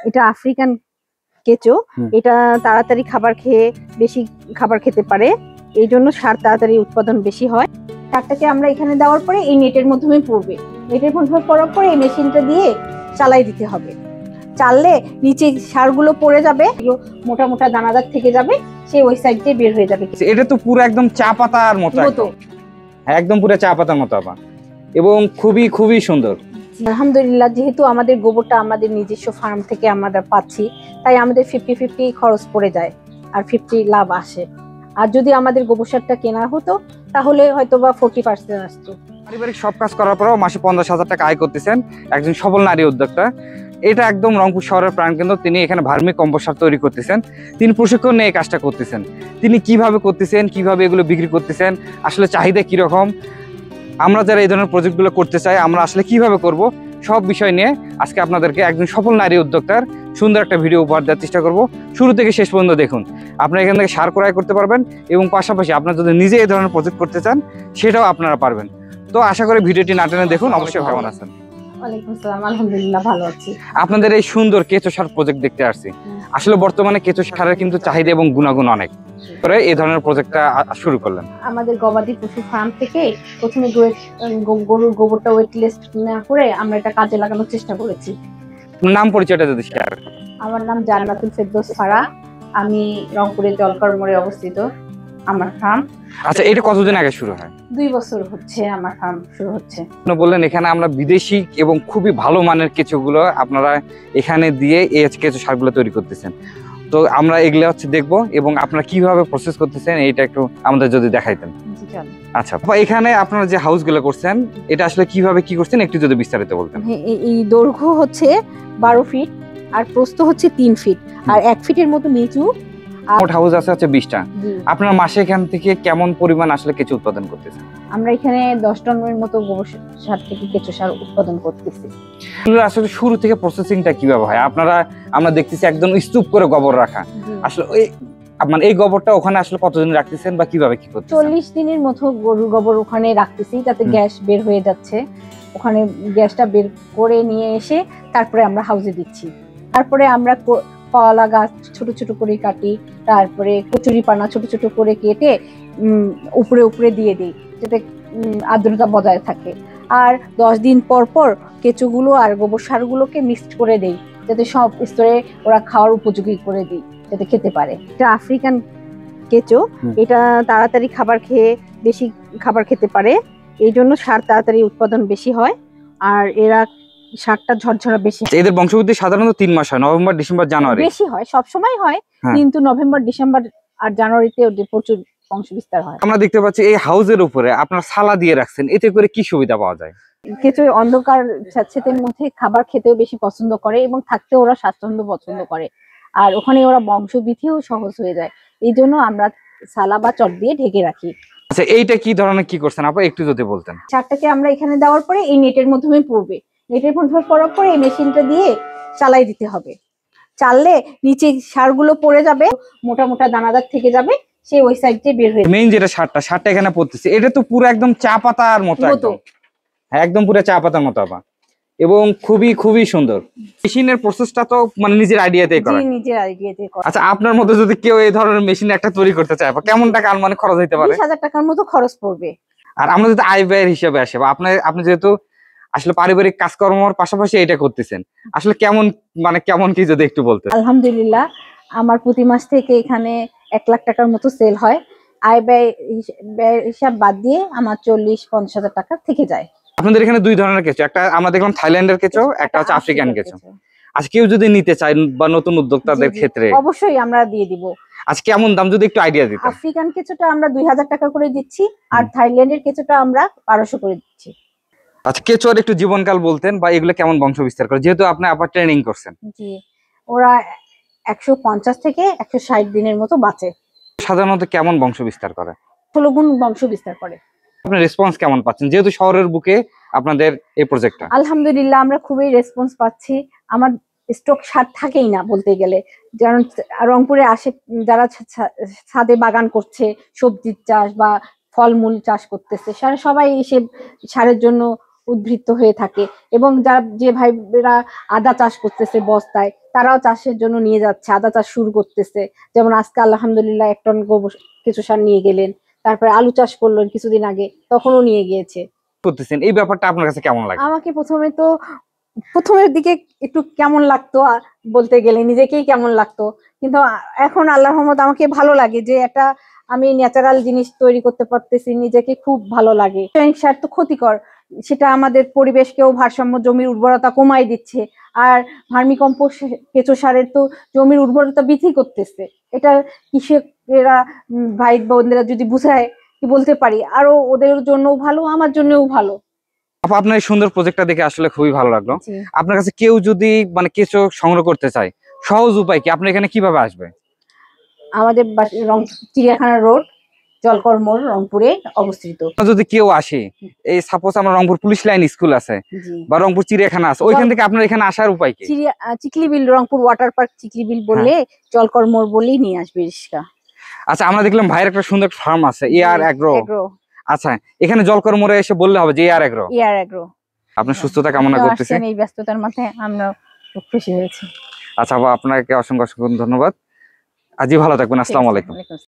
এটা আফ্রিকান কেঁচো। এটা তাড়াতাড়ি খাবার খেয়ে বেশি খাবার খেতে পারে, এই জন্য সার তাড়াতাড়ি উৎপাদন বেশি হয়। সারটাকে আমরা এখানে দেওয়ার পরে এই নেটের মাধ্যমে পড়বে, নেটের মাধ্যমে পড়ার পরে এই মেশিনটা দিয়ে চালাই দিতে হবে। চাললে নিচে সারগুলো পড়ে যাবে, মোটা মোটা দানাদার থেকে যাবে, সে ওই সাইড দিয়ে বের হয়ে যাবে। এটা তো পুরো একদম চা পাতার মতো, একদম পুরো চা পাতার মতো আপা, এবং খুবই খুবই সুন্দর। আলহামদুলিল্লাহ, যেহেতু আমাদের গোবরটা আমাদের নিজস্ব ফার্ম থেকে আমরা পাচ্ছি, তাই আমাদের 50-50 খরচ পড়ে যায় আর 50 লাভ আসে। আর যদি আমাদের গোবর সারটা কেনা হতো তাহলে হয়তো বা 40% আসতো। পারিবারিক সব কাজ করার পরেও মাসে 50,000 টাকা আয় করতেছেন, একজন সফল নারী উদ্যোক্তা। এটা একদম রংপুর শহরের প্রাণকেন্দ্র। তিনি এখানে ভার্মি কম্পোস্ট সার তৈরি করতেছেন, তিনি প্রশিক্ষণ নিয়ে কাজটা করতেছেন। তিনি কিভাবে করতেছেন, কিভাবে এগুলো বিক্রি করতেছেন, আসলে চাহিদা কিরকম, আমরা যারা এই ধরনের প্রজেক্টগুলো করতে চাই আমরা আসলে কিভাবে করব, সব বিষয় নিয়ে আজকে আপনাদেরকে একজন সফল নারী উদ্যোক্তার সুন্দর একটা ভিডিও উপহার দেওয়ার চেষ্টা করব। শুরু থেকে শেষ পর্যন্ত দেখুন। আপনারা এখান থেকে সার ক্রয় করতে পারবেন এবং পাশাপাশি আপনারা যদি নিজে এই ধরনের প্রজেক্ট করতে চান সেটাও আপনারা পারবেন। তো আশা করি ভিডিওটি না টেনে দেখুন। অবশ্যই কেমন আছেন? ওয়ালাইকুম আসসালাম, আলহামদুলিল্লাহ ভালো আছি। আপনাদের এই সুন্দর কেঁচো সার প্রজেক্ট দেখতে আসছি। আসলে বর্তমানে কেঁচো সারের কিন্তু চাহিদা এবং গুণাগুণ অনেক, করে এই ধরনের প্রজেক্টটা শুরু করলেন। আমাদের গবাদি পশু ফার্ম থেকে প্রথমে গরুর গোবরটা ওয়েট লিস্ট না করে আমরা এটা কাজে লাগানোর চেষ্টা করেছি। নাম পরিচয়টা যদি শেয়ার। আমার নাম জান্নাতুল ফেরদৌস ফারা, আমি রংপুরের জলকর মোড়ে অবস্থিত আমার ফার্ম। আচ্ছা, এটা কতদিন আগে শুরু হয়? 2 বছর হচ্ছে আমার ফার্ম শুরু হচ্ছে। বললেন এখানে আমরা বিদেশি এবং খুবই ভালো মানের কেঁচোগুলো আপনারা এখানে দিয়ে এই কেঁচো সারগুলো তৈরি করতেছেন। তো আমরা এগুলো হচ্ছে দেখবো এবং আপনারা কিভাবে প্রসেস করতেছেন এইটা একটু আমাদের যদি দেখাইতেন। আচ্ছা, এখানে আপনারা যে হাউসগুলো করছেন এটা আসলে কিভাবে কি করছেন একটু যদি বিস্তারিত বলতেন। এই দৈর্ঘ্য হচ্ছে 12 ফিট আর প্রস্থ হচ্ছে 3 ফিট আর 1 ফিটের মতো নিচু। মোট হাউস আছে হচ্ছে 20টা। আপনারা মাসে এখান থেকে কেমন পরিমাণ আসলে কেঁচো উৎপাদন করতেছেন? আমরা এখানে 10 টনের মতো গোবর সার থেকে কেঁচো সার উৎপাদন করতেছি। আসলে শুরু থেকে প্রসেসিংটা কিভাবে হয়? আমরা দেখতেছি একদম স্তূপ করে গোবর রাখা, আসলে মানে এই গোবরটা ওখানে আসলে কতদিন রাখতেছেন বা কিভাবে কি করতেছেন? 40 দিনের মতো গরুর গোবর ওখানে রাখতেছি, যাতে গ্যাস বের হয়ে যাচ্ছে। ওখানে গ্যাসটা বের করে নিয়ে এসে তারপরে আমরা হাউসে দিচ্ছি। তারপরে আমরা কলা গাছ ছোট ছোট করে কাটি, তারপরে কচুরি পানা ছোট ছোট করে কেটে উপরে উপরে দিয়ে দিই, যাতে আর্দ্রতা বজায় থাকে। আর 10 দিন পর পর কেঁচোগুলো আর গোবর সারগুলোকে মিক্সড করে দেই, যাতে সব স্তরে ওরা খাওয়ার উপযোগী করে দিই, যাতে খেতে পারে। এটা আফ্রিকান কেঁচো, এটা তাড়াতাড়ি খাবার খেয়ে বেশি খাবার খেতে পারে, এই জন্য সার তাড়াতাড়ি উৎপাদন বেশি হয় আর এরা সারটা ঝরঝরা বেশি। এদের বংশবৃদ্ধি সাধারণত 3 মাস হয়, নভেম্বর ডিসেম্বর জানুয়ারি বেশি হয়, সব সময় হয়, কিন্তু নভেম্বর ডিসেম্বর আর জানুয়ারিতে ওদের প্রচুর বংশ বিস্তার হয়। আমরা দেখতে পাচ্ছি এই হাউসের উপরে আপনারা সালা দিয়ে রাখছেন, এতে করে কি সুবিধা পাওয়া যায়? কেঁচো অন্ধকার স্যাঁতসেঁতের মধ্যে খাবার খেতেও বেশি পছন্দ করে এবং থাকতেও ওরা স্বাচ্ছন্দ্য পছন্দ করে, আর ওখানে ওরা বংশবৃদ্ধিও সহজ হয়ে যায়, এই জন্য আমরা সালা বা চট দিয়ে ঢেকে রাখি। আচ্ছা, এইটা কি ধরনের কি করছেন আপা একটু যদি বলতেন। সারটাকে আমরা এখানে দেওয়ার পরে এই নেটের মাধ্যমে পড়বে, নেটের মাধ্যমে পড়ার পরে এই মেশিনটা দিয়ে চালাই দিতে হবে। চাললে নিচে সারগুলো পড়ে যাবে, মোটা মোটা দানাদার থেকে যাবে, সে ওই সাইড দিয়ে বের হয়ে যাবে। মেইন যেটা সারটা এখানে পড়তেছে, এটা তো পুরো একদম চা পাতার মতো, একদম পুরো চা পাতার মতো আপা, এবং খুবই খুবই সুন্দর। মেশিনের প্রসেসটা তো মানে নিজের আইডিয়াতেই করা। নিজের আইডিয়াতেই করা। আচ্ছা, আপনার মতো যদি কেউ এই ধরনের মেশিন একটা তৈরি করতে চায় কেমন টাকা মানে খরচ হইতে পারে? 20,000 টাকার মতো খরচ পড়বে। আর আমরা যদি আয় ব্যয়ের হিসেবে আসে, বা আপনি যেহেতু আসলে পারিবারিক কাজকর্মের পাশাপাশি এটা করতেছেন, আসলে কেমন কি যদি একটু বলতেন। আলহামদুলিল্লাহ, আমার প্রতি মাস থেকে এখানে 1 লাখ টাকার মতো সেল হয়। আয় ব্যয় হিসাব বাদ দিয়ে আমার 40-50,000 টাকা থেকে যায়। আপনাদের এখানে 2 ধরনের কেঁচো, একটা আমরা দেখলাম থাইল্যান্ডের কেঁচো, একটা হচ্ছে আফ্রিকান কেঁচো। আচ্ছা, কেউ যদি নিতে চায় বা নতুন উদ্যোক্তাদের ক্ষেত্রে অবশ্যই আমরা দিয়ে দিব। আজ কেমন দাম যদি একটু আইডিয়া দিতেন। আফ্রিকান কেঁচোটা আমরা 2000 টাকা করে দিচ্ছি আর থাইল্যান্ডের কেঁচোটা আমরা 1200 করে দিচ্ছি। আচ্ছা, কেঁচোর একটু জীবনকাল বলতেন বা এগুলো কেমন বংশ বিস্তার করে, যেহেতু আপনি আবার ট্রেনিং করছেন। জি, ওরা 150 থেকে 160 দিনের মতো বাঁচে। সাধারণত কেমন বংশ বিস্তার করে? 16 গুণ বংশ বিস্তার করে। আপনি রেসপন্স কেমন পাচ্ছেন যেহেতু শহরের বুকে আপনাদের এই প্রজেক্টটা? আলহামদুলিল্লাহ, আমরা খুবই রেসপন্স পাচ্ছি। আমার স্টক সার থাকেই না বলতে গেলে, কারণ রংপুরে আসে যারা ছাদে বাগান করছে, সবজির চাষ বা ফলমূল চাষ করতেছে, সবাই এসে সারের জন্য উদ্বৃত্ত হয়ে থাকে, এবং যে ভাইরা আদা চাষ করতেছে বস্তায়, তারাও চাষের জন্য নিয়ে যাচ্ছে, আদা চাষ শুরু করতেছে। যেমন আজকে আলহামদুলিল্লাহ 1 টন গোবর কেঁচো সার নিয়ে গেলেন। তারপরে আলু চাষ করলেন কিছুদিন আগে, তখনও নিয়ে গিয়েছে। করতেছেন, এই ব্যাপারটা আপনার কাছে কেমন লাগে? আমাকে প্রথমের দিকে একটু কেমন লাগতো, বলতে গেলে নিজেকেই কেমন লাগতো, কিন্তু এখন আল্লাহর রহমত আমাকে ভালো লাগে যে একটা আমি ন্যাচারাল জিনিস তৈরি করতে পারতেছি, নিজেকে খুব ভালো লাগে। রাসায়নিক সার তো ক্ষতিকর, সেটা আমাদের পরিবেশকেও ভারসাম্য, জমির উর্বরতা কমাই দিচ্ছে। আর ভার্মি কম্পোস্ট, কেঁচো সারের তো জমির উর্বরতা বৃদ্ধি করতেছে। এটা কৃষকেরা ভাই বোনেরা যদি বুঝায় কি বলতে পারি, আরো ওদের জন্যও ভালো, আমার জন্যও ভালো। আপু, আপনার এই সুন্দর প্রজেক্টটা দেখে আসলে খুবই ভালো লাগলো। জি। আপনার কাছে কেউ যদি মানে কেঁচো সংগ্রহ করতে চায়, সহজ উপায় কি? আপনি এখানে কিভাবে আসবে? আমাদের চিড়িয়াখানা রোড, জলকর মোড়, রংপুরে অবস্থিত। যদি কেউ আসে, এই সাপোজ আমরা রংপুর পুলিশ লাইন স্কুল আছে জি। বা রংপুর চিড়িয়াখানা আছে, ওইখান থেকে আপনার এখানে আসার উপায় কি? চিকলিবিল, রংপুর ওয়াটার পার্ক চিকলিবিল বললে, জলকর মোড় বললেই নিয়ে আসবে রিক্সা। আচ্ছা, আমরা দেখলাম ভাইয়ের একটা সুন্দর ফার্ম আছে, এআর এগ্রো। আচ্ছা, এখানে জলকর মোড়ে এসে বললে হবে যে এআর এগ্রো। AR agro. আপনার সুস্থতা কামনা করতেছি। এই ব্যস্ততার মধ্যে আমরা খুব খুশি হয়েছি। আচ্ছা আপু, আপনাকে অসংখ্য অসংখ্য ধন্যবাদ। আজই ভালো থাকবেন। আসসালামু আলাইকুম।